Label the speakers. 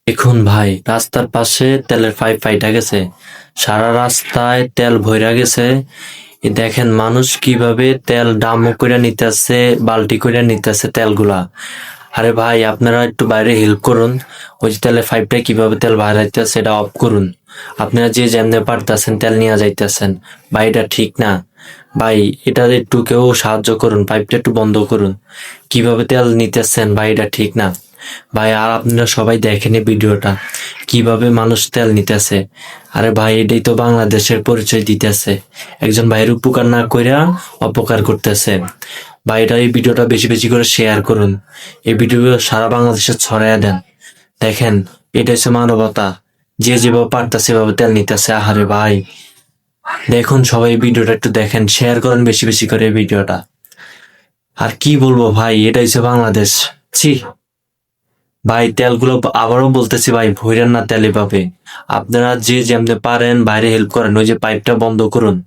Speaker 1: দেখুন ভাই, রাস্তার পাশে তেলের পাইপ ফাইটা গেছে। সারা রাস্তায় তেল ভইরা গেছে। দেখেন মানুষ কিভাবে তেল ডামু কইরা নিতেছে, বালতি কইরা নিতেছে তেলগুলা। আরে ভাই, আপনারা একটু বাইরে হেল্প করুন। ওই যে তেলের পাইপটা কিভাবে তেল বাড়াইতেছে সেটা অফ করুন। আপনারা যে যেমনে পারতেছেন তেল নিয়ে যাইতেছেন, ভাই এটা ঠিক না। ভাই এটা একটু কেউ সাহায্য করুন, পাইপটা একটু বন্ধ করুন। কিভাবে তেল নিতেছেন ভাই, এটা ঠিক না। ভাই আর আপনারা সবাই দেখেন এই ভিডিওটা, কিভাবে মানুষ তেল নিতেছে। আরে ভাই, এটাই তো বাংলাদেশের পরিচয় দিতেছে। একজন ভাইয়ের উপকার না কইরা অপকার করতেছে। ভাই এটা, এই ভিডিওটা বেশি বেশি করে শেয়ার করুন। এই ভিডিও সারা বাংলাদেশে ছড়াইয়া দেন। দেখেন, এটা হচ্ছে মানবতা। যে যেভাবে পারতেছে সেভাবে তেল নিতেছে। আহারে ভাই, দেখুন সবাই ভিডিওটা একটু দেখেন, শেয়ার করেন বেশি বেশি করে এই ভিডিওটা। আর কি বলবো ভাই, এটা হচ্ছে বাংলাদেশ। ছি ভাই, তেলগুলো আবারও বলতেছি ভাই, ভইরেন না তেল এভাবে। আপনারা যে যেমনে পারেন বাইরে হেল্প করেন, ওই যে পাইপটা বন্ধ করুন।